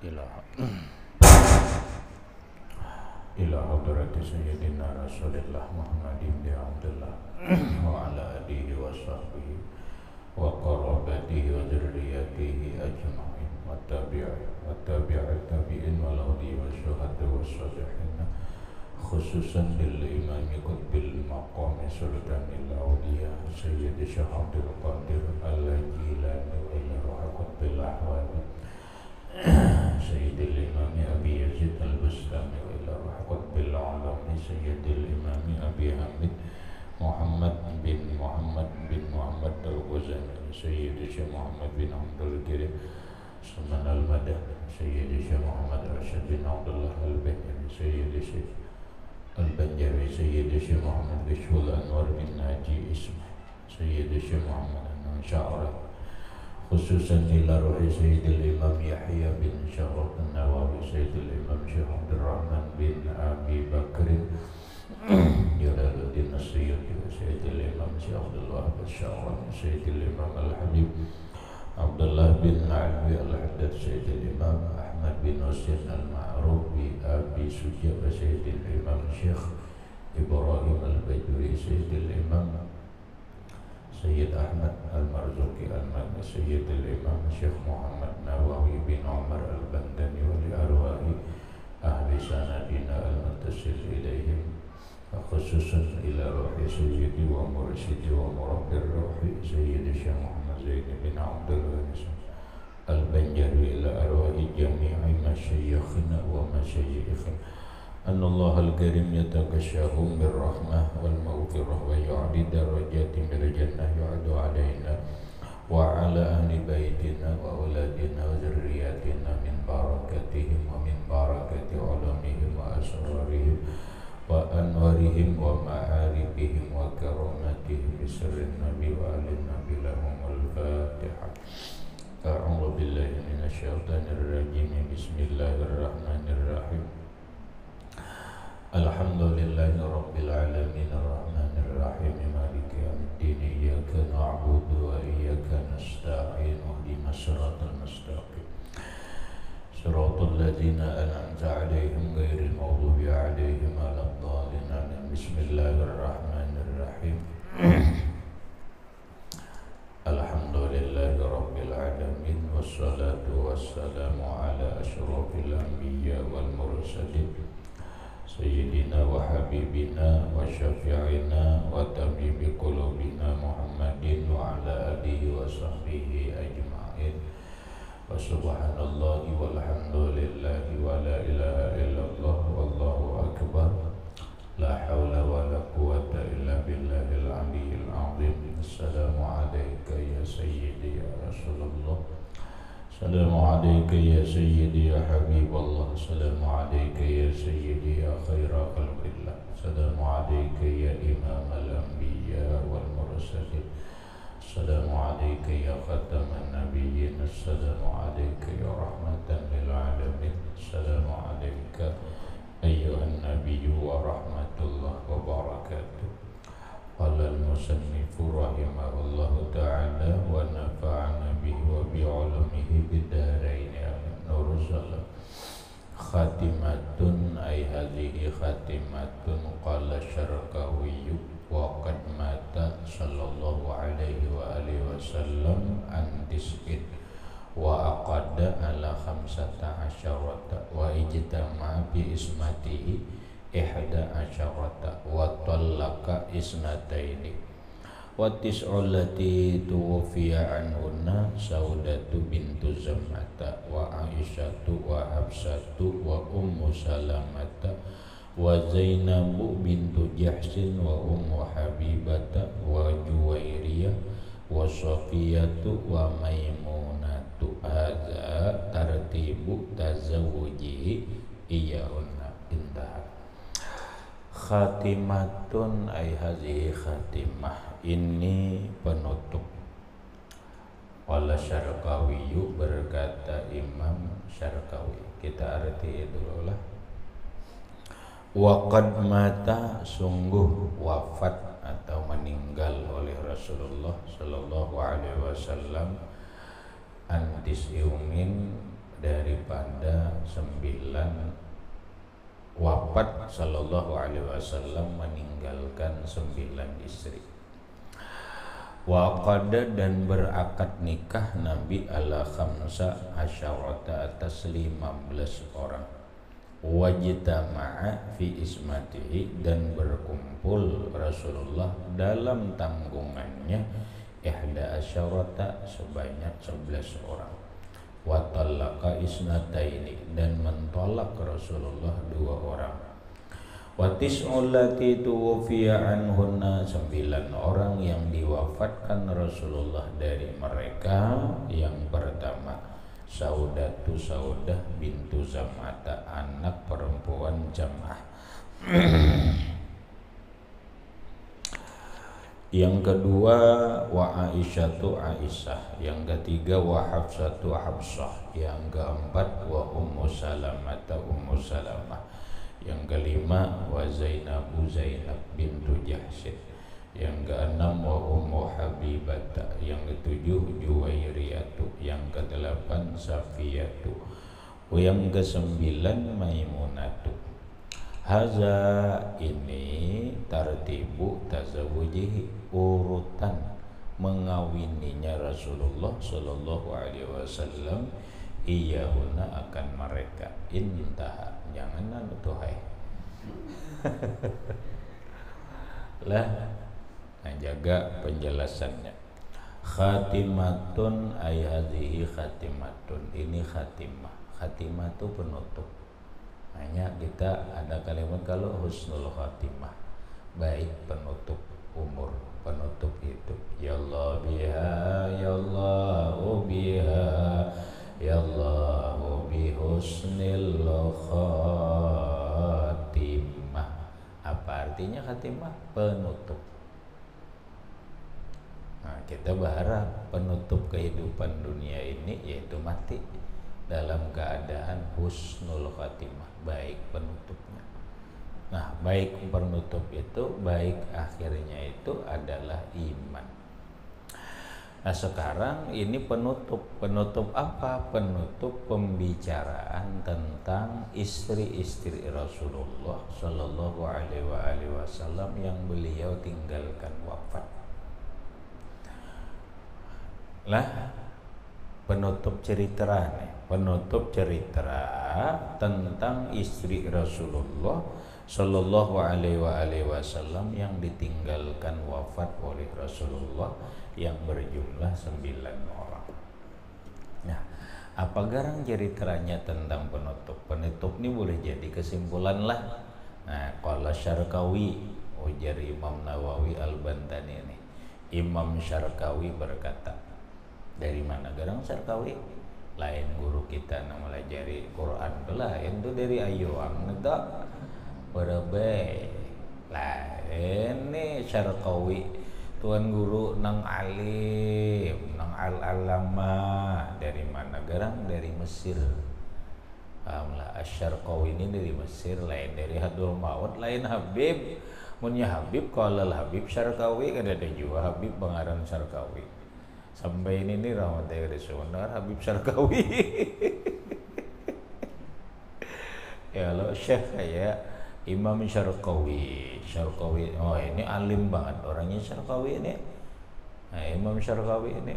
إله إلى حضرة سيدنا رسول الله محمد بن عبد الله وعلى آله وصحبه وقرابته وذريته أجمعين والتابعين والأولياء والشهداء والصالحين خصوصا للإمام قطب المقام سلطان الأولياء سيد الشيخ عبد القادر الجيلاني وإلى روح قطب الأحوال سيد الإمام أبي يزيد البستامي وإلى روح قطب العالم سيد الإمام أبي حامد محمد بن محمد الغزالي سيد الشيخ محمد بن عبد الكريم سلمان المدني سيد الشيخ محمد رشيد بن عبد الله البهري سيد الشيخ البنجري سيد الشيخ محمد بشول أنور بن ناجي اسمه سيد الشيخ محمد الشاعري خصوصا إلى روح سيد الإمام يحيى بن شرف النووي سيد الإمام شيخ عبد الرحمن بن أبي بكر جلال الدين السيوطي سيد الإمام شيخ عبد الوهاب الشعراني سيد الإمام الحبيب عبد الله بن علوي الحداد سيد الإمام أحمد بن حسين المعروف بأبي سجى سيد الإمام شيخ إبراهيم البجوري سيد الإمام سيد أحمد المرزوقي المدني سيد الإمام شيخ محمد نووي بن عمر البندني ولأرواح أهل سندنا المتصل إليهم خصوصا إلى روح سيدي ومرشدي ومربي الروح سيد الشيخ محمد زيد بن عبد الوهاب البنجري إلى أرواح جميع مشايخنا ومشايخنا أن الله الكريم يتغشاهم بالرحمة والمغفرة ويعلي درجات من الجنة يعد علينا وعلى أهل بيتنا وأولادنا وذرياتنا من بركاتهم ومن بركات علومهم وأسرارهم وأنوارهم ومعارفهم وكراماتهم بسر النبي وآل النبي لهم الفاتحة. أعوذ بالله من الشيطان الرجيم بسم الله الرحمن الرحيم. الحمد لله رب العالمين الرحمن الرحيم مالك يوم الدين إياك نعبد وإياك نستعين اهدنا الصراط المستقيم صراط الذين أنعمت عليهم غير المغضوب عليهم ولا الضالين آمين. بسم الله الرحمن الرحيم. الحمد لله رب العالمين والصلاة والسلام على أشرف الأنبياء والمرسلين سيدنا وحبيبنا وشفيعنا وطبيب قلوبنا محمد وعلى آله وصحبه أجمعين. وسبحان الله والحمد لله ولا إله إلا الله والله أكبر لا حول ولا قوة إلا بالله العلي العظيم. السلام عليك يا سيدي يا رسول الله السلام عليك يا سيدي يا حبيب الله السلام عليك يا سيدي يا خير خلق الله السلام عليك يا إمام الأنبياء والمرسلين السلام عليك يا ختم النبيين السلام عليك يا رحمة للعالمين السلام عليك أيها النبي ورحمة الله وبركاته. قال المصنف رحمه الله تعالى ونفعنا به وبعلمه بالدارين آمين. نور السلام خاتمة أي هذه خاتمة قال الشرقاوي وقد مات صلى الله عليه وآله وسلم عن 9 وأقد على 15 واجتمع بإسمته 11 وطلق 2 والتسع التي توفي عنهن سودة بنت زمعة وعائشة وحفصة وأم سلمة وزينب بنت جحش وأم حبيبة وجويرية وصفية وميمونة. هذا ترتيب تزوجه إياهن. Indah. Khatimatun ay hadhihi khatimah, ini penutup. Wala Syarqawiyu, berkata Imam Syarqawi. Kita arti dulu lah. Waqad mata, sungguh wafat atau meninggal oleh Rasulullah sallallahu alaihi wasallam antis iumin daripada 9 wafat sallallahu alaihi wasallam, meninggalkan 9 istri. Wa qada dan berakad nikah Nabi ala khamsa asyarata atas 15 orang. Wajtama'a fi ismatihi dan berkumpul Rasulullah dalam tanggungannya ihda asyarata sebanyak 11 orang. Wa talaqa isnataini dan mentolak Rasulullah 2 orang. Wa tis'ulati tuwfiya anhunna 9 orang yang diwafatkan Rasulullah dari mereka. Yang pertama Saudatu Saudah bintu Zam'ata, anak perempuan Jam'ah. Yang kedua wa Aisyatu Aisyah. Yang ketiga wa Hafsatu Hafsah. Yang keempat wa Ummu Salamata Ummu Salamah. Yang kelima wa Zainabu Zainab bintu Jahsyin. Yang keenam wa Ummu Habibata. Yang ketujuh Juwairiyatu. Yang kedelapan Safiyatu. Yang kesembilan Maimunatu. Haza ini tartibu tazawujihi, urutan mengawininya Rasulullah sallallahu alaihi wasallam iyahuna akan mereka. Intaha, jangan tuhai lah, nah, jaga penjelasannya. Khatimatun ay hadhihi khatimatun, ini khatimah. Khatimah itu penutup. Hanya kita ada kalimat kalau husnul khatimah, baik penutup umur, penutup hidup. Ya Allah biha, ya Allah biha, ya Allah bi husnil khatimah. Apa artinya khatimah? Penutup. Nah, kita berharap penutup kehidupan dunia ini yaitu mati dalam keadaan husnul khatimah, baik penutupnya. Nah, baik penutup itu, baik akhirnya itu adalah iman. Nah, sekarang ini penutup apa? Penutup pembicaraan tentang istri-istri Rasulullah Shallallahu Alaihi Wasallam yang beliau tinggalkan wafat. Lah, penutup cerita tentang istri Rasulullah Sallallahu Alaihi Wasallam yang ditinggalkan wafat oleh Rasulullah yang berjumlah 9 orang. Nah, apa garang ceritanya tentang penutup? Penutup ini boleh jadi kesimpulan lah. Nah, qala Syarqawi, ujar Imam Nawawi Al-Bantani ini. Imam Syarqawi berkata, dari mana garang Syarqawi? Lain guru kita nama melajari Quran lain tuh dari Ayuang itu berbe lain nih Syarqawi tuan guru nang alim nang al-alama. Dari mana garang? Dari Mesir. Pahamlah, Syarqawi ini dari Mesir, lain dari Hadul Maut, lain Habib. Munya Habib kalau Habib Syarqawi kan ada juga Habib Bangaran Syarqawi. Sampai ini nih rahmat dari Sunar Habib Syarqawi. Ya lo Syekh kayak Imam Syarqawi. Oh ini alim banget orangnya Syarqawi ini. Nah, Imam Syarqawi ini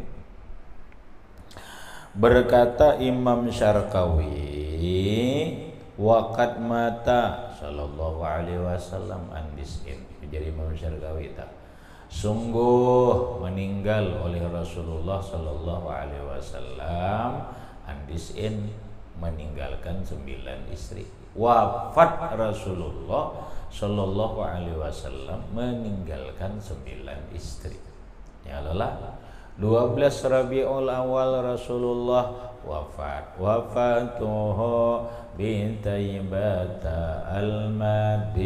berkata, Imam Syarqawi waqad mata sallallahu alaihi wasallam andisin. Jadi Imam Syarqawi tak sungguh meninggal oleh Rasulullah Sallallahu Alaihi Wasallam andisin, meninggalkan 9 istri. Wafat Rasulullah Sallallahu Alaihi Wasallam meninggalkan 9 istri. Ya Allah, 12 Rabiul Awal Rasulullah wafat. Wafatuhu bintaibata al-Madinah.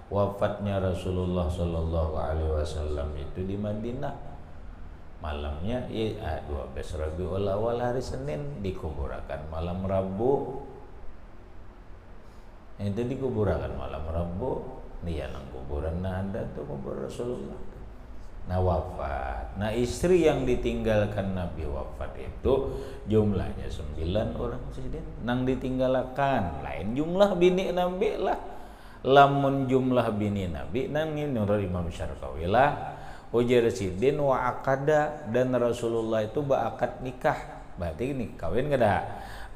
Wafatnya Rasulullah Sallallahu Alaihi Wasallam itu di Madinah. Malamnya 12 Rabiul Awal hari Senin dikuburakan malam Rabu. Itu dikuburakan malam Rabu. Dia nang kuburan ada tuh kubur Rasulullah. Nah wafat. Nah istri yang ditinggalkan Nabi wafat itu jumlahnya 9 orang sidin. Nang ditinggalkan lain jumlah bini Nabi lah. Lamun jumlah bini Nabi nang ini menurut Imam Syarqawi lah ujar sidin wa akada, dan Rasulullah itu berakad nikah. Berarti ini kawin kada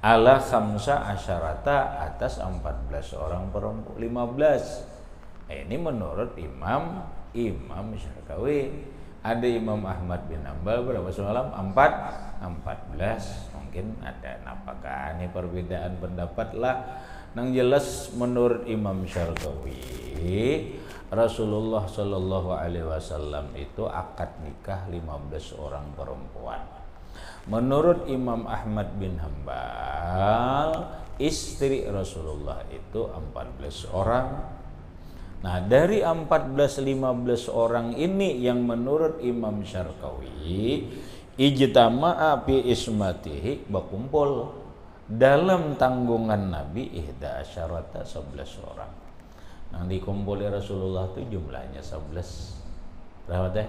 ala khamsa asyarata, atas 14 orang perempuan 15. Ini menurut Imam Syarqawi. Ada Imam Ahmad bin Hanbal berapa semalam? 14. Mungkin ada napakah ini perbedaan pendapat lah. Nang jelas menurut Imam Syarqawi, Rasulullah Shallallahu Alaihi Wasallam itu akad nikah 15 orang perempuan. Menurut Imam Ahmad bin Hanbal, istri Rasulullah itu 14 orang. Nah dari 14-15 orang ini yang menurut Imam Syarqawi ijtama'a fi ismatihi, berkumpul dalam tanggungan Nabi ihda asyarata 11 orang. Nah dikumpuli Rasulullah itu jumlahnya 11. Berapa teh?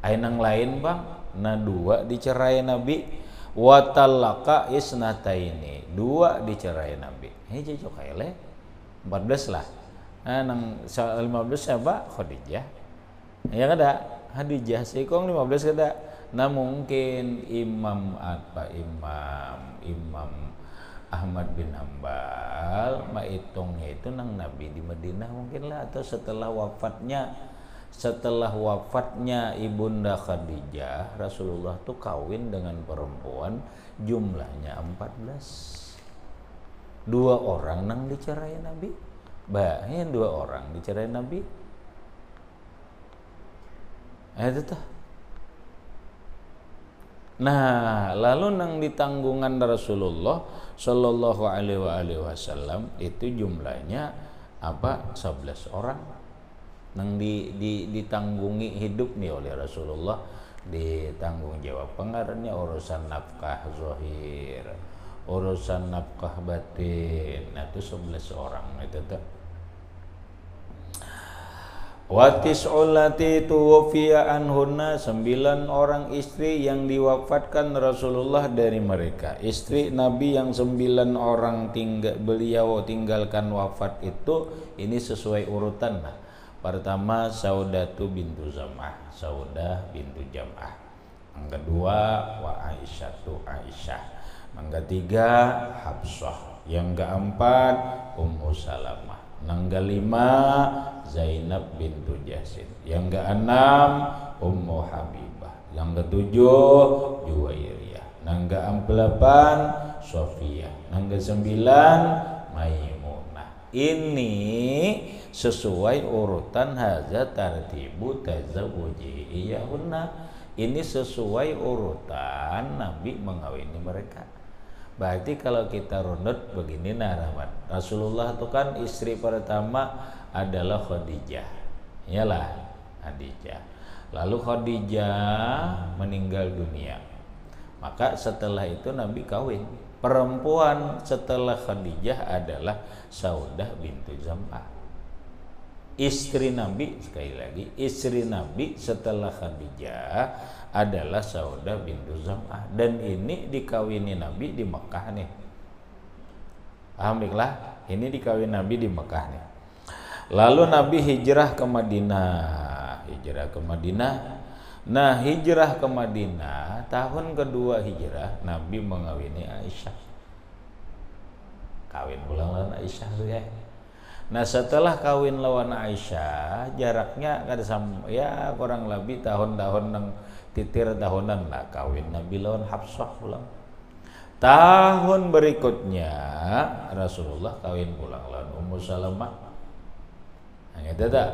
Ainang lain bang, nah 2 dicerai Nabi, wa talaqa isnataini, 2 dicerai Nabi. Ini cocok kayak 14 lah. Nang 15 siapa? Khadijah. Ya kada? Khadijah sikong 15 kada. Nah mungkin Imam Ahmad bin Hanbal mahitungnya itu nang Nabi di Madinah mungkin lah, atau setelah wafatnya Ibunda Khadijah, Rasulullah tuh kawin dengan perempuan jumlahnya 14. 2 orang nang dicerai Nabi. Bahkan 2 orang dicerai Nabi. Itu tuh. Nah, lalu nang di tanggungan Rasulullah Shallallahu Alaihi Wasallam itu jumlahnya 11 orang. Nang ditanggungi hidup nih oleh Rasulullah, ditanggung jawab pengaruhnya urusan nafkah zahir, urusan nafkah batin. Nah itu 11 orang itu tuh. Watis ulati tuwfiya anhunna, 9 orang istri yang diwafatkan Rasulullah dari mereka. Istri Nabi yang 9 orang beliau tinggalkan wafat itu, ini sesuai urutan lah. Pertama Saudatu bintu Zam'ah, Saudah bintu Jam'ah. Yang kedua wa Aisyah. Yang ketiga Hafsah. Yang keempat Ummu Salamah. Yang kelima Zainab bintu Jahsin. Yang keenam Ummu Habibah. Yang ketujuh Juwairiyah. Yang kedelapan Sofiyah. Yang kesembilan Maimunah. Ini sesuai urutan hadza tartibu tazawuji iyahunna. Ini sesuai urutan Nabi mengawini mereka. Berarti kalau kita runut begini rahmat. Rasulullah itu kan istri pertama adalah Khadijah. Iyalah Khadijah. Lalu Khadijah meninggal dunia. Maka setelah itu Nabi kawin. Perempuan setelah Khadijah adalah Saudah bintu Zam'ah. Istri Nabi, sekali lagi, istri Nabi setelah Khadijah adalah Saudah bintu Zam'ah, dan ini dikawini Nabi di Mekah nih. Paham iklah? Ini dikawin Nabi di Mekah nih. Lalu Nabi hijrah ke Madinah. Nah, hijrah ke Madinah, tahun kedua hijrah Nabi mengawini Aisyah. Kawin ulang Aisyah tuh ya. Nah setelah kawin lawan Aisyah, jaraknya kada ya kurang lebih tahun-tahun nang titir tahunan lah kawin Nabi lawan Hafsah pulang. Tahun berikutnya Rasulullah kawin pulang lawan Ummu Salamah. Nah, itu tak.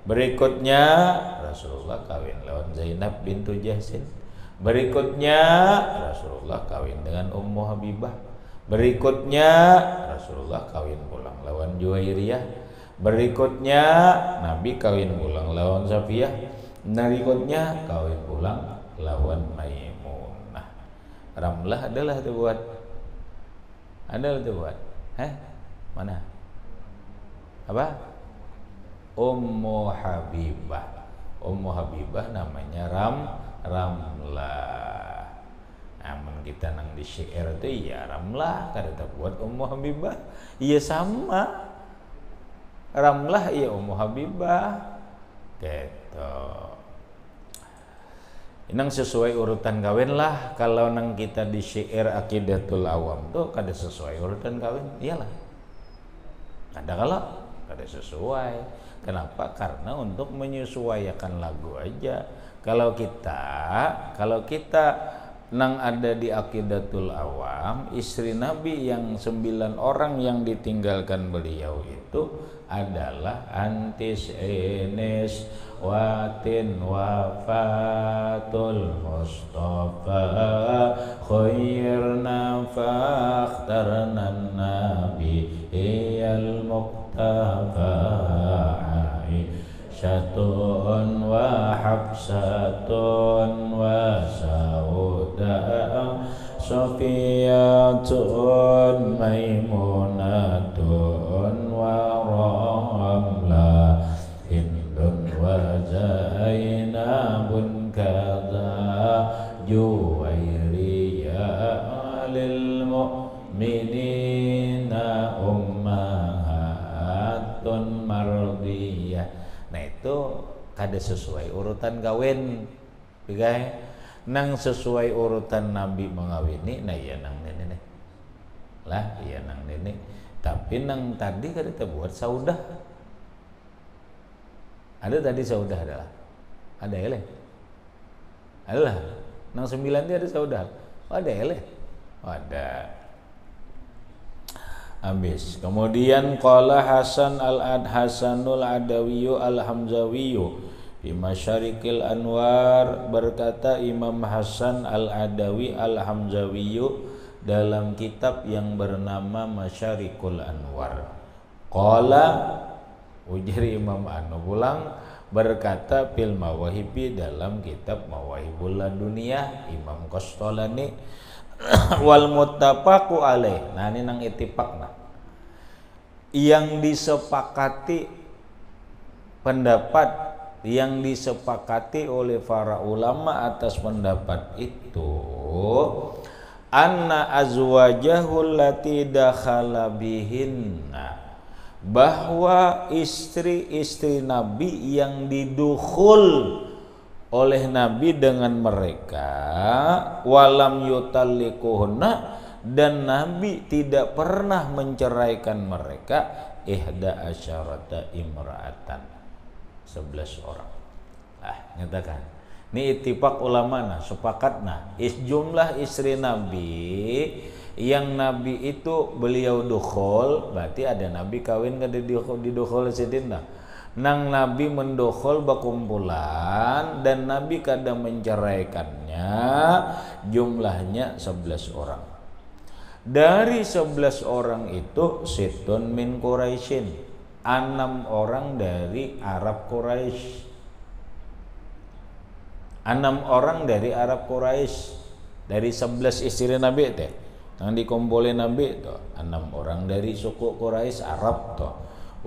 Berikutnya Rasulullah kawin lawan Zainab bintu Jahsin. Berikutnya Rasulullah kawin dengan Ummu Habibah. Berikutnya Rasulullah kawin pulang lawan Juwairiyah. Berikutnya Nabi kawin pulang lawan Safiyah. Berikutnya kawin pulang lawan Maimunah. Ramlah adalah itu buat. Adalah itu buat. Mana? Apa? Ummu Habibah. Ummu Habibah namanya Ramlah. Amun kita nang di syair itu ya Ramlah kada buat Ummu Habibah. Iya sama. Ramlah iya Ummu Habibah. Gitu. Nang sesuai urutan kawin lah. Kalau nang kita di syair Aqidatul Awam tuh kada sesuai urutan kawin, iyalah. Kalau kada sesuai. Kenapa? Karena untuk menyesuaikan lagu aja. Kalau kita nang ada di Aqidatul Awam, istri Nabi yang 9 orang yang ditinggalkan beliau itu adalah Antis Enes Watin Wafatul Mustafa Khairna Fakhtarnan Nabi Iyal Muqtafa Aisyatun wa Hafsatun wa Sauda Sofiyatun Maimunatun wa Ramla Hindun wa Zainabun kada Juwairiya lil mu'minina ummahatun mardiyah. Nah itu kada sesuai urutan kawin, bigai nang sesuai urutan Nabi mengawini, nah iya nang nene lah, iya nang nene. Tapi nang tadi kada buat saudah. Ada tadi saudah adalah, ada eleh, adalah nang 9 dia ada saudah, ada eleh, ada. Habis. Kemudian qala Hasanul Adawiyu Al-Hamzawiyu di Masyarikil Anwar, berkata Imam Hasan Al-Adawi Al-Hamzawiyu dalam kitab yang bernama Masyarikul Anwar. Qala ujar Imam Anu pulang berkata fil Mawahibi dalam kitab Mawahibul Laduniyah Imam Qastolani wal muttafaqu alaih. Nah ini nang ittifaq nah. Yang disepakati pendapat yang disepakati oleh para ulama atas pendapat itu anna azwajahul lati dakhala bihinna, bahwa istri-istri Nabi yang didukhul oleh Nabi dengan mereka walam yutallikuhunna, dan Nabi tidak pernah menceraikan mereka ihda asyarata imra'atan 11 orang. Nyatakan ini ittifaq ulama nah, sepakat nah jumlah istri Nabi yang Nabi itu beliau dukhul, berarti ada Nabi kawin kada didukhul sidinna. Nang Nabi mendokhol bakumpulan dan Nabi kadang menceraikannya jumlahnya 11 orang. Dari 11 orang itu situn min Quraisyin, 6 orang dari Arab Quraisy. 6 orang dari Arab Quraisy. Dari 11 istri Nabi teh yang dikumpulin Nabi itu 6 orang dari suku Quraisy Arab tuh.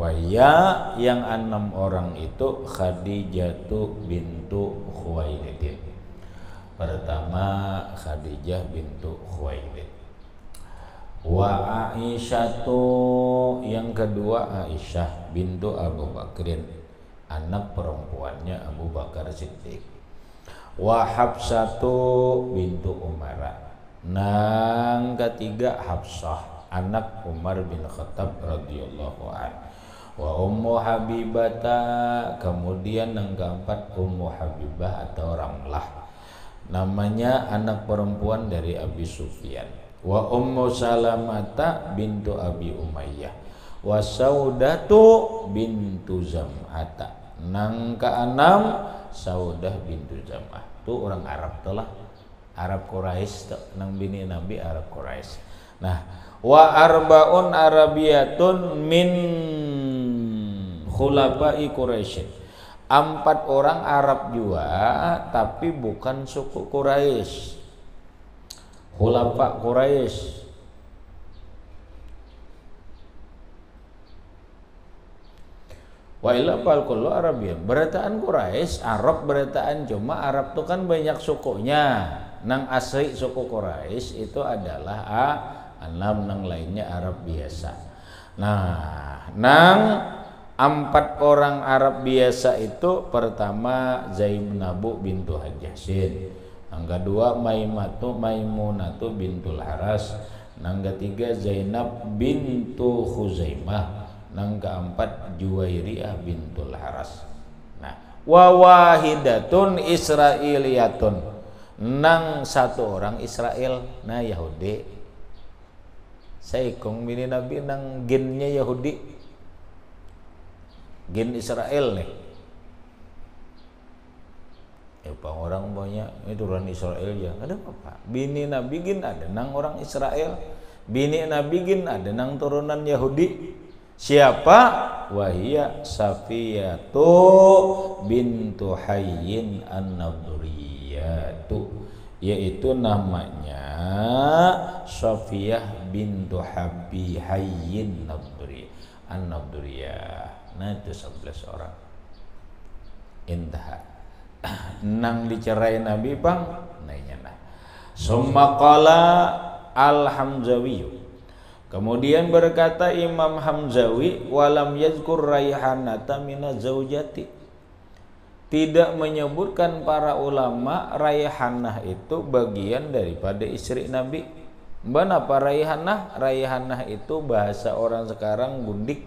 Wahya yang 6 orang itu Khadijatu bintu Khuwailid. Pertama Khadijah bintu Khuwailid. Wa Aisyatu, yang kedua Aisyah bintu Abu Bakrin, anak perempuannya Abu Bakar Siddiq. Wa Hafsatu bintu Umar. Nang ketiga Hafsah, anak Umar bin Khattab radhiyallahu anhu. Wa Ummu Habibata, kemudian yang keempat Ummu Habibah atau Ramlah, namanya anak perempuan dari Abi Sufyan. Wa Ummu Salamata bintu Abi Umayyah. Wa Saudatu bintu Zam'ata. Nang keenam Saudah bintu Zam'ah. Itu orang Arab telah, Arab Quraisy, nang bini Nabi Arab Quraisy. Nah, wa arbaun arabiyatun min khulafa'i Quraisy. 4 orang Arab juga tapi bukan suku Quraisy. Khulafa Quraisy. Wa illa fal kullu Arabian. Berataan Quraisy, Arab berataan, cuma Arab itu kan banyak sukunya. Nang asli suku Quraisy itu adalah enam, nang lainnya Arab biasa. Nah, nang 4 orang Arab biasa itu pertama Zainab bintu Hajjasin, yang kedua Maimunatu bintul Haras, yang ketiga Zainab bintu Khuzaimah, yang keempat Juwairiyah bintul Haras. Nah, wa wahidatun Israiliyatun, nang 1 orang Israel, nah Yahudi. Saikong bini Nabi nang gennya Yahudi, gen Israel nih. Ya orang banyak itu orang Israel ya, ada apa? Bini Nabi gen ada nang orang Israel, bini Nabi gen ada nang turunan Yahudi. Siapa? Wahia Safiyatu bintu Hayyin an-Nadriyatu, yaitu namanya Safiyah bintu Habi Hayyin an-Nadriyah. Nah itu 11 orang. Indah. Nang dicerai Nabi bang, nanya nah. Summa qala al-Hamzawi. Kemudian berkata Imam Hamzawi, walam yazkur raihanata minaz zaujati. Tidak menyebutkan para ulama raihanah itu bagian daripada istri Nabi. Apa raihanah? Raihanah itu bahasa orang sekarang gundik.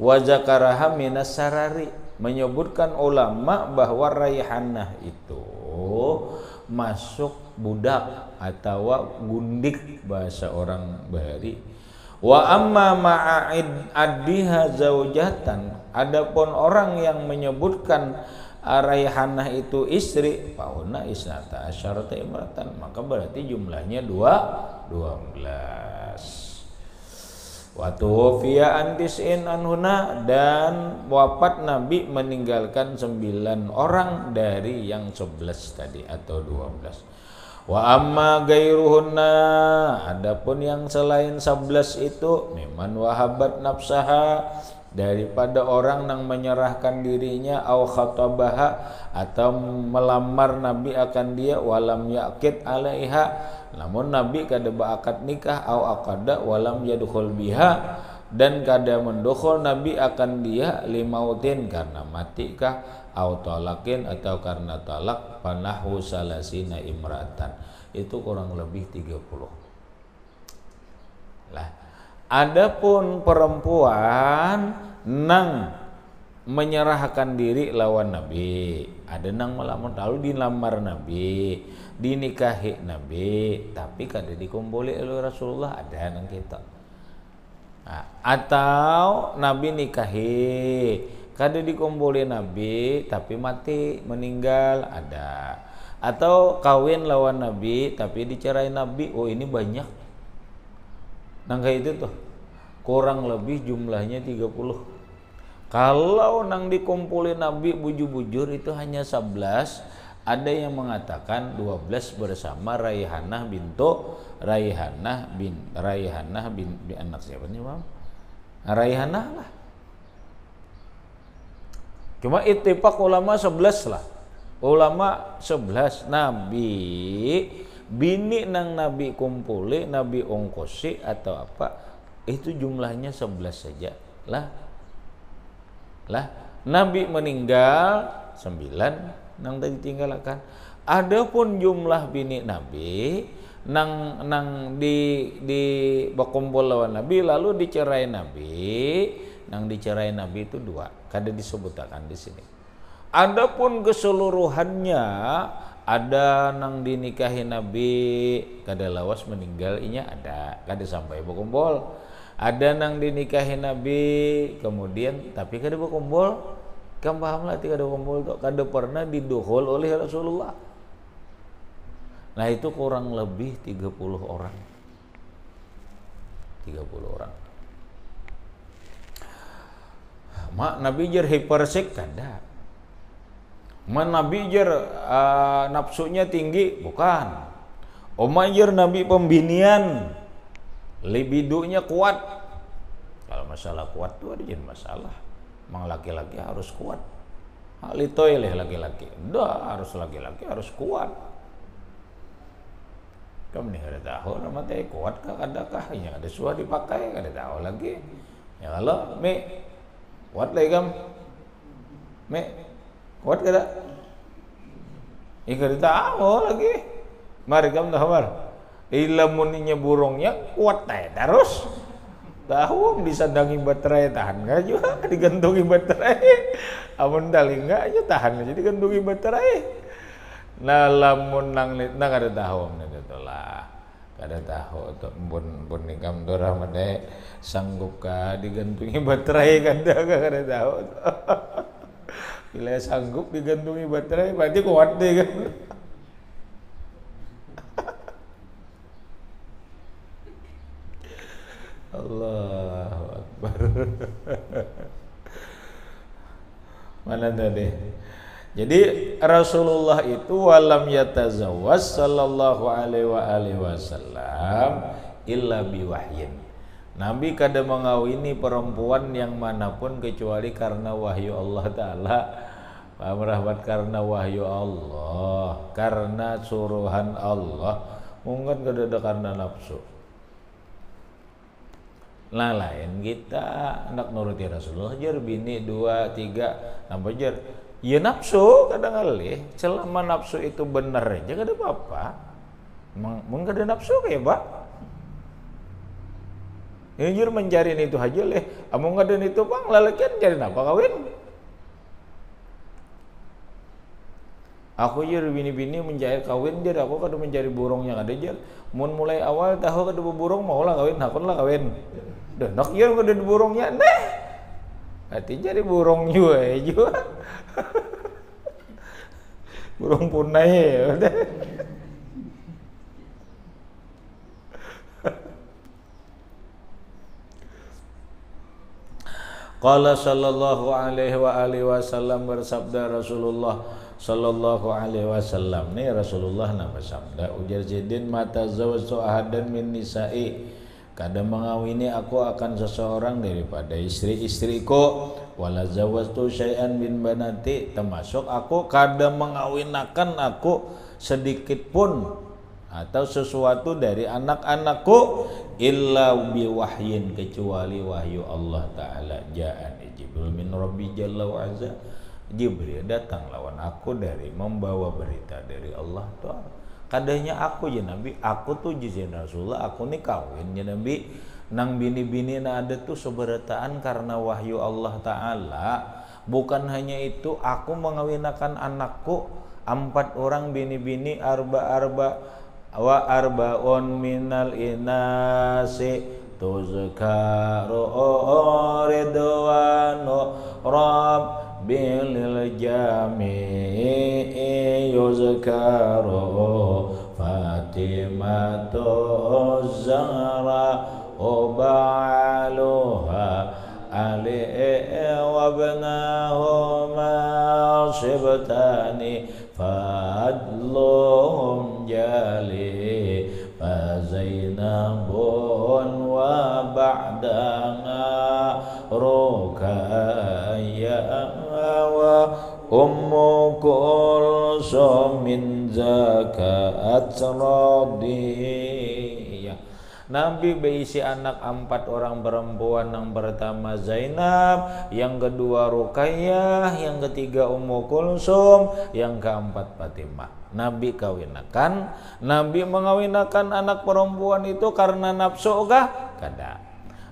Wa zakaraha minas sarari, menyebutkan ulama bahwa raihanah itu masuk budak atau gundik bahasa orang bahari. Wa amma ma'id addiha zaujatan, adapun orang yang menyebutkan raihanah itu istri, fauna isnata asyarata imratan, maka berarti jumlahnya 12. Wa tuwfiya an tis'in anhuna, dan wafat Nabi meninggalkan 9 orang dari yang 11 tadi atau 12. Wa amma gairuhunna, adapun yang selain 11 itu, miman wahabat nafsaha, daripada orang yang menyerahkan dirinya, au khatabaha, atau melamar Nabi akan dia, walam yaqid alaiha, namun Nabi kada beakad nikah, au aqada walam yadkhul biha, dan kada mendukhul Nabi akan dia, limautin karena mati kah, au talakin atau karena talak, panahu salasina imratan, itu kurang lebih 30 lah. Adapun perempuan nang menyerahkan diri lawan Nabi, ada nang melamar lalu dilamar Nabi, dinikahi Nabi, tapi kada dikumpuli oleh Rasulullah, ada nang kita. Nah, atau Nabi nikahi, kada dikumpuli Nabi, tapi mati meninggal, ada. Atau kawin lawan Nabi, tapi dicerai Nabi, oh ini banyak. Nang kayak itu tuh kurang lebih jumlahnya 30. Kalau nang dikumpulin Nabi bujur-bujur itu hanya 11. Ada yang mengatakan 12 bersama Raihanah bin anak siapa nih, Mam? Raihanah lah. Cuma ittifaq ulama 11 lah. Ulama 11 Nabi bini nang Nabi kumpuli, Nabi ongkosi atau apa, itu jumlahnya 11 saja lah. Nabi meninggal 9 nang tadi tinggalkan. Adapun jumlah bini Nabi nang di berkumpul lawan Nabi lalu dicerai Nabi, nang dicerai Nabi itu 2, kada disebutkan di sini. Adapun keseluruhannya, ada nang dinikahi Nabi kada lawas meninggal inya, ada kada sampai berkumpul. Ada nang dinikahi Nabi kemudian tapi kada berkumpul, kamu paham lah, kada berkumpul tuh kada pernah didukhul oleh Rasulullah. Nah itu kurang lebih 30 orang. 30 orang. Mak Nabi jer hipersik kada. Nabi jer nafsunya tinggi, bukan. Jer Nabi pembinian, libidonya kuat. Kalau masalah kuat tuh ada jenis masalah. Mang laki-laki harus kuat. Ahli toilet laki-laki, harus laki-laki harus kuat. Kamu nih ada tahu nama teh kuat kah adakah? Ya ada suah dipakai, ada tahu lagi. Ya kalau kuat lagi kamu, kuat kada? Kada tahu lagi. Mari kamu tahu mar. Ilamuninya burungnya kuat teh terus. Tahu disandangi baterai tahan nggak juga digantungi baterai. Amun tali nggak aja tahan aja digantungi baterai. Nah lamun nang ada tahu itu lah. Kada tahu tuh bun nikam dorah made sanggup kah digantungi baterai kada tahu. Bila sanggup digantungi baterai berarti kuat deh kan. Allahu Akbar. Mana tadi? Jadi Rasulullah itu walam yatazawwaz sallallahu alaihi wasallam illa biwahyin. Nabi kada mengawini perempuan yang manapun kecuali karena wahyu Allah Ta'ala. Rahmat karena wahyu Allah, karena suruhan Allah. Mungkin kada ada karena nafsu. Lah lain kita nak nuruti Rasulullah jar bini 2 3 nambah jar ya nafsu kadang kali selama nafsu itu benar aja kada apa-apa. Mung kada nafsu kayak Pak ini jar mencari itu aja leh amung kada itu Bang lalakian cari apa kawin. Aku jar bini-bini mencari kawin jar aku kada mencari burung yang ada jar mun mulai awal tahu kada burung mau lah kawin hakun lah kawin. Dah nak yer kada burungnya nah. Hati jadi burung juga. Burung punai udah. Qala sallallahu alaihi wasallam bersabda Rasulullah sallallahu alaihi wasallam nih Rasulullah nama sabda ujar jadin mata zawatu ahadan min nisa'i kada mengawini aku akan seseorang daripada istri-istriku wala zawatu syai'an min banati termasuk aku kada mengawinakan aku sedikit pun atau sesuatu dari anak-anakku illa biwahyin kecuali wahyu Allah Ta'ala ja'ani Jibril min Rabbi Jalla wa Azza. Jibril datang lawan aku dari membawa berita dari Allah Ta'ala. Kadanya aku ya Nabi, aku tuh jizin Rasulullah, aku nih kawin ya Nabi. Nang bini-bini na ada tuh seberataan karena wahyu Allah Ta'ala. Bukan hanya itu, aku mengawinakan anakku 4 orang bini-bini arba wa arba'un minal inasi tuzkaru ridwanu rabbil jami'i yuzkaru Fatimatu Zahra Ubaluha Ali wabnahuma sibtani fadluhum jali fazainabun wa ba'dana rukaya wa ummu kulsum min zakat radiyah. Nabi berisi anak 4 orang perempuan. Yang pertama Zainab, yang kedua Ruqayyah, yang ketiga Ummu Kulsum, yang keempat Fatimah. Nabi kawinakan, Nabi mengawinakan anak perempuan itu karena nafsu kah? Kada.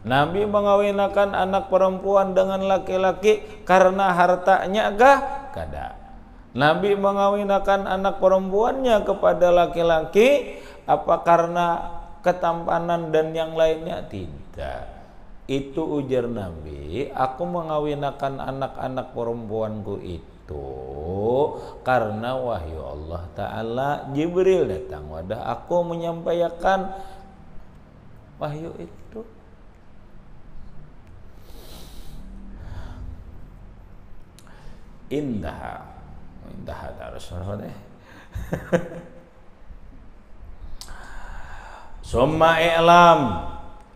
Nabi mengawinakan anak perempuan dengan laki-laki karena hartanya kah? Kada. Nabi mengawinakan anak perempuannya kepada laki-laki apa karena ketampanan dan yang lainnya? Tidak. Itu ujar Nabi, aku mengawinakan anak-anak perempuanku itu karena wahyu Allah Ta'ala. Jibril datang wadah aku menyampaikan wahyu itu. Indah harus deh. Summa i'lam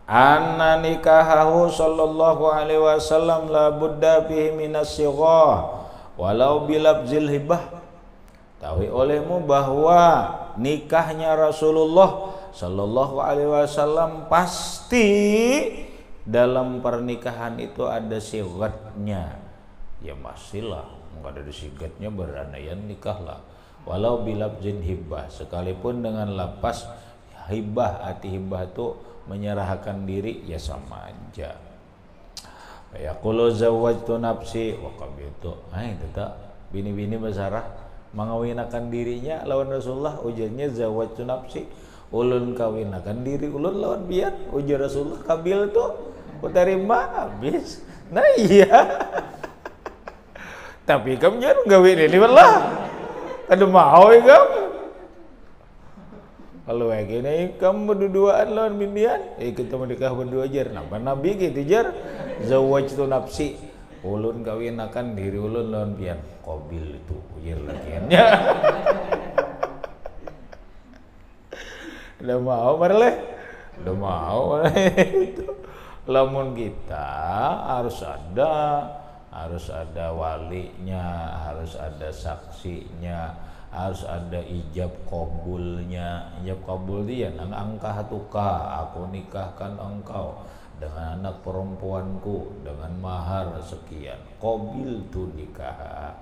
anna nikahahu sallallahu alaihi wasallam la budda fihi minas sighah walau bilabzil hibah. Tahu olehmu bahwa nikahnya Rasulullah sallallahu alaihi wasallam pasti dalam pernikahan itu ada sigatnya. Ya pastilah, enggak ada sigatnya berandaian nikahlah. Walau bilabzin hibah, sekalipun dengan lapas hibah, arti hibah itu menyerahkan diri, ya sama aja. Yaqulu zawwajtu nafsi wa qabiltu. Itu tak bini-bini basarah mengawinakan dirinya lawan Rasulullah, ujarnya zawwajtu nafsi, ulun kawinakan diri ulun lawan bian, ujar Rasulullah, kabil tu utarima habis. Nah iya. Tapi kamu jangan gawin ini lah. Ada mau kamu. Kalau gini kamu berduaan lawan bindian, kita menikah berdua jar. Nama Nabi gitu jar. Zawwajtu nafsi, ulun kawinakan diri ulun lawan bian. Qabil itu ujar lakiannya. Udah mau marleh. Udah mau itu. Lamun kita harus ada walinya, harus ada saksinya, harus ada ijab kabulnya. Ijab kabul dia nang angkah tukah, aku nikahkan engkau dengan anak perempuanku dengan mahar sekian. Qabil tu nikah.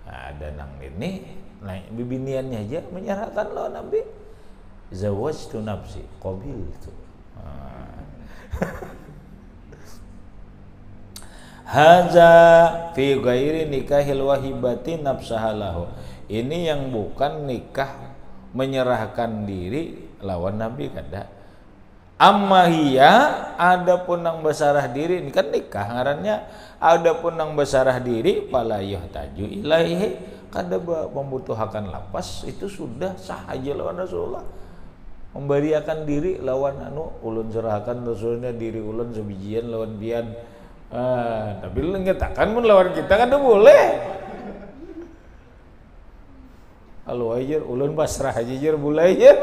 Nah, ada nang ini, nah bibiniannya aja menyerahkan lo Nabi. Zawwajtu nafsi, qabil tu. Haza fi ghairi nikahil wahibati nafsahalahu. Ini yang bukan nikah menyerahkan diri lawan Nabi kada. Amma hiya, adapun nang basarah diri, ini kan nikah ngarannya. Adapun nang basarah diri fala yuhtaju ilaihi, kada membutuhkan lapas, itu sudah sah aja lawan Rasulullah. Memberiakan diri lawan ulun serahkan Rasulnya diri ulun sebijian lawan bian. Tapi lu ngetakan mun lawan kita kan boleh. Kalau aja ulun pasrah aja jar bulai aja.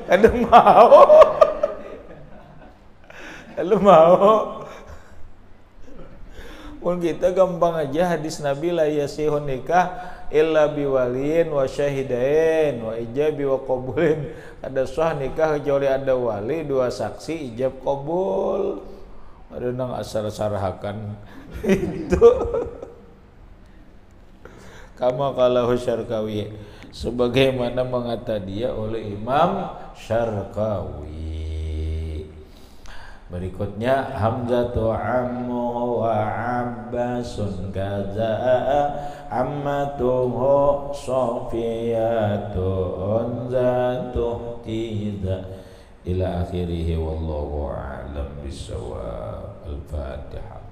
Ada mau. Kalau mau. Mun kita gampang aja hadis Nabi la yasihun nikah illa biwaliin wa syahidain wa ijabi wa qabulin. Ada sah nikah kecuali ada wali, dua saksi, ijab qabul. Ada nang asal sarahakan itu. Kama qalahu Syarqawi, sebagaimana mengata dia oleh Imam Syarqawi. Berikutnya Hamzatu ammu wa Abbasun kaza ammatuhu Safiyatun zatu tiza ila akhirih wallahu a'lam bissawab. Al-Fatihah.